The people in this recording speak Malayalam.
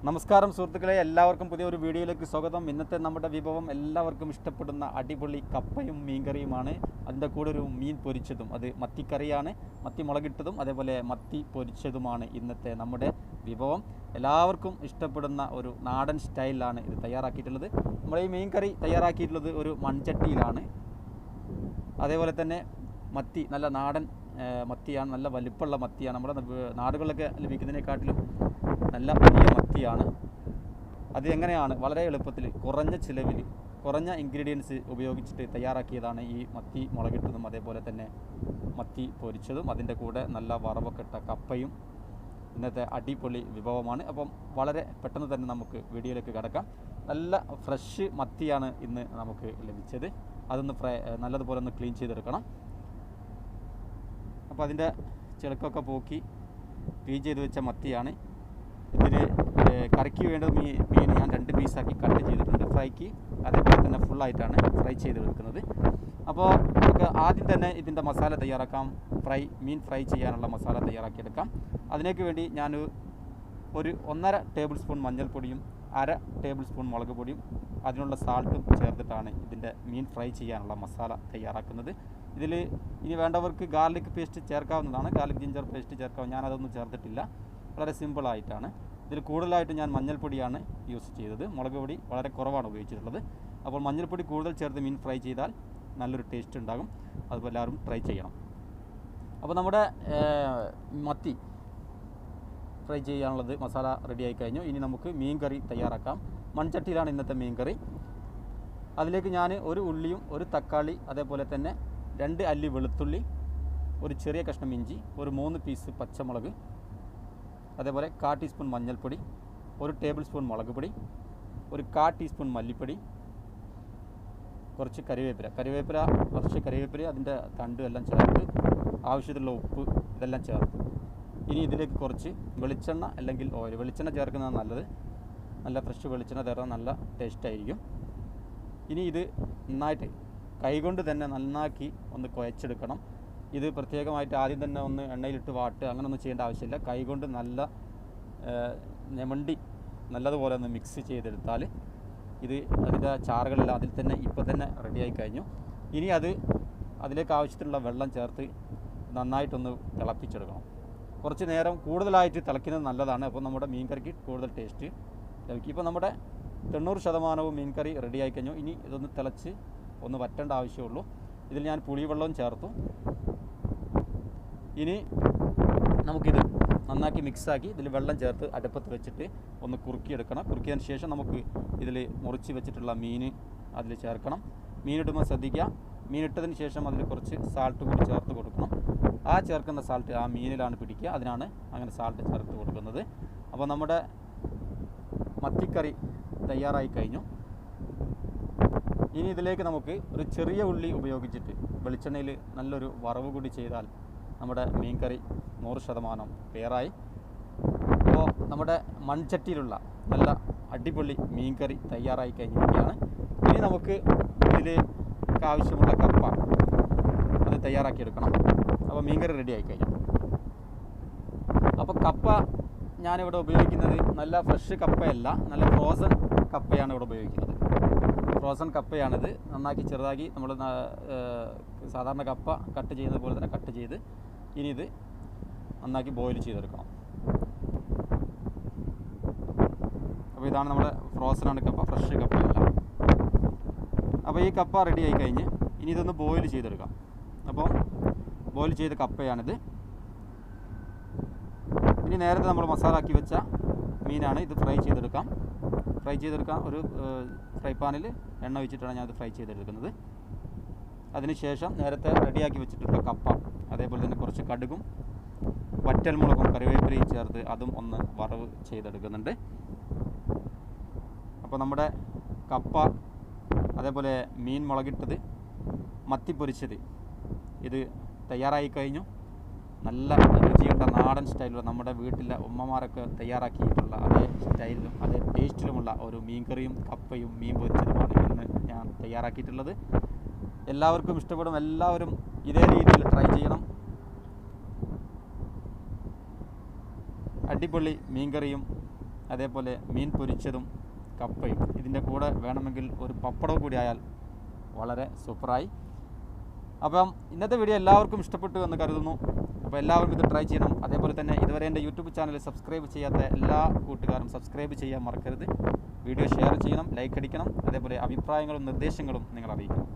നമസ്കാരം സുഹൃത്തുക്കളെ, എല്ലാവർക്കും പുതിയൊരു വീഡിയോയിലേക്ക് സ്വാഗതം. ഇന്നത്തെ നമ്മുടെ വിഭവം എല്ലാവർക്കും ഇഷ്ടപ്പെടുന്ന അടിപൊളി കപ്പയും മീൻകറിയുമാണ്. അതിൻ്റെ കൂടെ ഒരു മീൻ പൊരിച്ചതും, അത് മത്തിക്കറിയാണ്. മത്തി മുളകിട്ടതും അതേപോലെ മത്തി പൊരിച്ചതുമാണ് ഇന്നത്തെ നമ്മുടെ വിഭവം. എല്ലാവർക്കും ഇഷ്ടപ്പെടുന്ന ഒരു നാടൻ സ്റ്റൈലിലാണ് ഇത് തയ്യാറാക്കിയിട്ടുള്ളത്. നമ്മുടെ ഈ മീൻകറി തയ്യാറാക്കിയിട്ടുള്ളത് ഒരു മൺചട്ടിയിലാണ്. അതേപോലെ തന്നെ മത്തി നല്ല നാടൻ മത്തിയാണ്, നല്ല വലിപ്പമുള്ള മത്തിയാണ്. നമ്മുടെ നാടുകളിലൊക്കെ ലഭിക്കുന്നതിനെക്കാട്ടിലും നല്ല വലിയ മത്തിയാണ്. അത് എങ്ങനെയാണ് വളരെ എളുപ്പത്തിൽ കുറഞ്ഞ ചിലവിൽ കുറഞ്ഞ ഇൻഗ്രീഡിയൻസ് ഉപയോഗിച്ചിട്ട് തയ്യാറാക്കിയതാണ് ഈ മത്തി മുളകിട്ടതും അതേപോലെ തന്നെ മത്തി പൊരിച്ചതും. അതിൻ്റെ കൂടെ നല്ല വറവൊക്കെ ഇട്ട കപ്പയും ഇന്നത്തെ അടിപൊളി വിഭവമാണ്. അപ്പം വളരെ പെട്ടെന്ന് തന്നെ നമുക്ക് വീഡിയോയിലേക്ക് കിടക്കാം. നല്ല ഫ്രഷ് മത്തിയാണ് ഇന്ന് നമുക്ക് ലഭിച്ചത്. അതൊന്ന് നല്ലതുപോലെ ഒന്ന് ക്ലീൻ ചെയ്തെടുക്കണം. അപ്പോൾ അതിൻ്റെ ചെളുക്കൊക്കെ പോക്കി ക്ലീൻ ചെയ്ത് വെച്ച മത്തിയാണ്. ഇതിന് കറിക്ക് വേണ്ട മീൻ ഞാൻ 2 പീസാക്കി കട്ട് ചെയ്തിട്ടുണ്ട്. ഫ്രൈക്ക് അതേപോലെ തന്നെ ഫുള്ളായിട്ടാണ് ഫ്രൈ ചെയ്തെടുക്കുന്നത്. അപ്പോൾ നമുക്ക് ആദ്യം തന്നെ ഇതിൻ്റെ മസാല തയ്യാറാക്കാം. മീൻ ഫ്രൈ ചെയ്യാനുള്ള മസാല തയ്യാറാക്കിയെടുക്കാം. അതിനേക്ക് വേണ്ടി ഞാൻ ഒരു 1.5 ടേബിൾ സ്പൂൺ മഞ്ഞൾപ്പൊടിയും 1/2 ടേബിൾ സ്പൂൺ മുളക് പൊടിയും അതിനുള്ള സാൾട്ടും ചേർത്തിട്ടാണ് ഇതിൻ്റെ മീൻ ഫ്രൈ ചെയ്യാനുള്ള മസാല തയ്യാറാക്കുന്നത്. ഇതിൽ ഇനി വേണ്ടവർക്ക് ഗാർലിക് പേസ്റ്റ് ചേർക്കാവുന്നതാണ്, ഗാർലിക് ജിഞ്ചർ പേസ്റ്റ് ചേർക്കാം. ഞാനതൊന്നും ചേർത്തിട്ടില്ല, വളരെ സിമ്പിളായിട്ടാണ്. ഇതിൽ കൂടുതലായിട്ട് ഞാൻ മഞ്ഞൾപ്പൊടിയാണ് യൂസ് ചെയ്തത്, മുളക് പൊടി വളരെ കുറവാണ് ഉപയോഗിച്ചിട്ടുള്ളത്. അപ്പോൾ മഞ്ഞൾപ്പൊടി കൂടുതൽ ചേർത്ത് മീൻ ഫ്രൈ ചെയ്താൽ നല്ലൊരു ടേസ്റ്റ് ഉണ്ടാകും. അതുപോലെ എല്ലാവരും ട്രൈ ചെയ്യണം. അപ്പോൾ നമ്മുടെ മത്തി ഫ്രൈ ചെയ്യാനുള്ളത് മസാല റെഡിയായി കഴിഞ്ഞു. ഇനി നമുക്ക് മീൻ കറി തയ്യാറാക്കാം. മൺചട്ടിയിലാണ് ഇന്നത്തെ മീൻ കറി. അതിലേക്ക് ഞാൻ ഒരു ഉള്ളിയും ഒരു തക്കാളി അതേപോലെ തന്നെ 2 അല്ലി വെളുത്തുള്ളി, ഒരു ചെറിയ കഷ്ണം ഇഞ്ചി, ഒരു 3 പീസ് പച്ചമുളക്, അതേപോലെ 1/4 ടീസ്പൂൺ മഞ്ഞൾപ്പൊടി, 1 ടേബിൾ സ്പൂൺ മുളക് പൊടി, ഒരു 1/4 ടീസ്പൂൺ മല്ലിപ്പൊടി, കുറച്ച് കുറച്ച് കറിവേപ്പില അതിൻ്റെ തണ്ട് എല്ലാം ചേർത്ത് ആവശ്യത്തിലുള്ള ഉപ്പ് ഇതെല്ലാം ചേർത്ത് ഇനി ഇതിലേക്ക് കുറച്ച് വെളിച്ചെണ്ണ അല്ലെങ്കിൽ ഓയിൽ, വെളിച്ചെണ്ണ ചേർക്കുന്നതാണ് നല്ലത്. നല്ല ഫ്രഷ് വെളിച്ചെണ്ണ ചേർത്താൽ നല്ല ടേസ്റ്റായിരിക്കും. ഇനി ഇത് നന്നായിട്ട് കൈകൊണ്ട് തന്നെ നന്നാക്കി ഒന്ന് കുഴച്ചെടുക്കണം. ഇത് പ്രത്യേകമായിട്ട് ആദ്യം തന്നെ ഒന്ന് എണ്ണയിലിട്ട് അങ്ങനെയൊന്നും ചെയ്യേണ്ട ആവശ്യമില്ല. കൈകൊണ്ട് നല്ല ഞെമണ്ടി നല്ലതുപോലെ ഒന്ന് മിക്സ് ചെയ്തെടുത്താൽ ഇത് അതിൻ്റെ ചാറുകളെല്ലാം അതിൽ തന്നെ ഇപ്പോൾ തന്നെ റെഡിയായി കഴിഞ്ഞു. ഇനി അതിലേക്ക് ആവശ്യത്തിനുള്ള വെള്ളം ചേർത്ത് നന്നായിട്ടൊന്ന് തിളപ്പിച്ചെടുക്കണം. കുറച്ച് നേരം കൂടുതലായിട്ട് തിളയ്ക്കുന്നത് നല്ലതാണ്. അപ്പോൾ നമ്മുടെ മീൻ കറിക്ക് കൂടുതൽ ടേസ്റ്റ് ലഭിക്കും. ഇപ്പോൾ നമ്മുടെ 90% മീൻ കറി റെഡിയായി കഴിഞ്ഞു. ഇനി ഇതൊന്ന് തിളച്ച് ഒന്ന് വറ്റേണ്ട ആവശ്യമുള്ളൂ. ഇതിൽ ഞാൻ പുളിവെള്ളവും ചേർത്തു. ഇനി നമുക്കിത് നന്നാക്കി മിക്സാക്കി ഇതിൽ വെള്ളം ചേർത്ത് അടുപ്പത്ത് വെച്ചിട്ട് ഒന്ന് കുറുക്കിയെടുക്കണം. കുറുക്കിയതിന് ശേഷം നമുക്ക് ഇതിൽ മുറിച്ച് വെച്ചിട്ടുള്ള മീൻ അതിൽ ചേർക്കണം. മീനിടുമ്പോൾ ശ്രദ്ധിക്കുക, മീനിട്ടതിന് ശേഷം അതിൽ കുറച്ച് സാൾട്ട് കൂടി ചേർത്ത് കൊടുക്കണം. ആ ചേർക്കുന്ന സാൾട്ട് ആ മീനിലാണ് പിടിക്കുക, അതിനാണ് അങ്ങനെ സാൾട്ട് ചേർത്ത് കൊടുക്കുന്നത്. അപ്പോൾ നമ്മുടെ മത്തിക്കറി തയ്യാറായി കഴിഞ്ഞു. ഇനി ഇതിലേക്ക് നമുക്ക് ഒരു ചെറിയ ഉള്ളി ഉപയോഗിച്ചിട്ട് വെളിച്ചെണ്ണയിൽ നല്ലൊരു വറവ് കൂടി ചെയ്താൽ നമ്മുടെ മീൻ കറി 100% പേറായി. അപ്പോൾ നമ്മുടെ മൺചട്ടിയിലുള്ള നല്ല അടിപൊളി മീൻ കറി തയ്യാറായി കഴിഞ്ഞിരിക്കുകയാണ്. ഇനി നമുക്ക് ഇതിലേക്ക് ആവശ്യമുള്ള കപ്പ അത് തയ്യാറാക്കിയെടുക്കണം. അപ്പോൾ മീൻ കറി റെഡി ആയി കഴിഞ്ഞു. അപ്പോൾ കപ്പ ഞാനിവിടെ ഉപയോഗിക്കുന്നത് നല്ല ഫ്രഷ് കപ്പയല്ല, നല്ല ഫ്രോസൺ കപ്പയാണ് ഇവിടെ ഉപയോഗിക്കുന്നത്. ഫ്രോസൺ കപ്പയാണിത്. നന്നാക്കി ചെറുതാക്കി നമ്മൾ സാധാരണ കപ്പ കട്ട് ചെയ്യുന്നത് പോലെ തന്നെ കട്ട് ചെയ്ത് ഇനി ഇത് നന്നാക്കി ബോയിൽ ചെയ്തെടുക്കണം. അപ്പോൾ ഇതാണ് നമ്മുടെ ഫ്രോസനാണ് കപ്പ, ഫ്രഷ് കപ്പയല്ല. അപ്പോൾ ഈ കപ്പ റെഡി ആയി കഴിഞ്ഞ് ഇനി ഇതൊന്ന് ബോയിൽ ചെയ്തെടുക്കാം. അപ്പോൾ ബോയിൽ ചെയ്ത കപ്പയാണിത്. ഇനി നേരത്തെ നമ്മൾ മസാലാക്കി വെച്ച മീനാണ്. ഇത് ഫ്രൈ ചെയ്തെടുക്കാം. ഒരു ഫ്രൈ പാനിൽ എണ്ണ ഒഴിച്ചിട്ടാണ് ഞാനത് ഫ്രൈ ചെയ്തെടുക്കുന്നത്. അതിനുശേഷം നേരത്തെ റെഡിയാക്കി വെച്ചിട്ടുള്ള കപ്പ അതേപോലെ തന്നെ കുറച്ച് കടുകും വറ്റൽമുളകും കറിവേപ്പിലയും ചേർത്ത് അതും ഒന്ന് വറവ് ചെയ്തെടുക്കുന്നുണ്ട്. അപ്പോൾ നമ്മുടെ കപ്പ അതേപോലെ മീൻ മുളകിട്ടത് മത്തി പൊരിച്ചത് ഇത് തയ്യാറായി കഴിഞ്ഞു. നല്ല രുചിയുള്ള നാടൻ സ്റ്റൈലുള്ള നമ്മുടെ വീട്ടിലെ ഉമ്മമാരൊക്കെ തയ്യാറാക്കിയിട്ടുള്ള അതേ സ്റ്റൈലിലും അതേ ടേസ്റ്റിലുമുള്ള ഒരു മീൻ കറിയും കപ്പയും മീൻ പൊരിച്ചതുമാണ് ഇന്ന് ഞാൻ തയ്യാറാക്കിയിട്ടുള്ളത്. എല്ലാവർക്കും ഇഷ്ടപ്പെടും. എല്ലാവരും ഇതേ രീതിയിൽ ട്രൈ ചെയ്യണം. അടിപൊളി മീൻ കറിയും അതേപോലെ മീൻ പൊരിച്ചതും കപ്പയും. ഇതിൻ്റെ കൂടെ വേണമെങ്കിൽ ഒരു പപ്പടവും കൂടി ആയാൽ വളരെ സൂപ്പറായി. അപ്പം ഇന്നത്തെ വീഡിയോ എല്ലാവർക്കും ഇഷ്ടപ്പെട്ടു എന്ന് കരുതുന്നു. അപ്പോൾ എല്ലാവർക്കും ഇത് ട്രൈ ചെയ്യണം. അതേപോലെ തന്നെ ഇതുവരെ എൻ്റെ യൂട്യൂബ് ചാനൽ സബ്സ്ക്രൈബ് ചെയ്യാത്ത എല്ലാ കൂട്ടുകാരും സബ്സ്ക്രൈബ് ചെയ്യാൻ മറക്കരുത്. വീഡിയോ ഷെയർ ചെയ്യണം, ലൈക്ക് അടിക്കണം. അതേപോലെ അഭിപ്രായങ്ങളും നിർദ്ദേശങ്ങളും നിങ്ങൾ അറിയിക്കണം.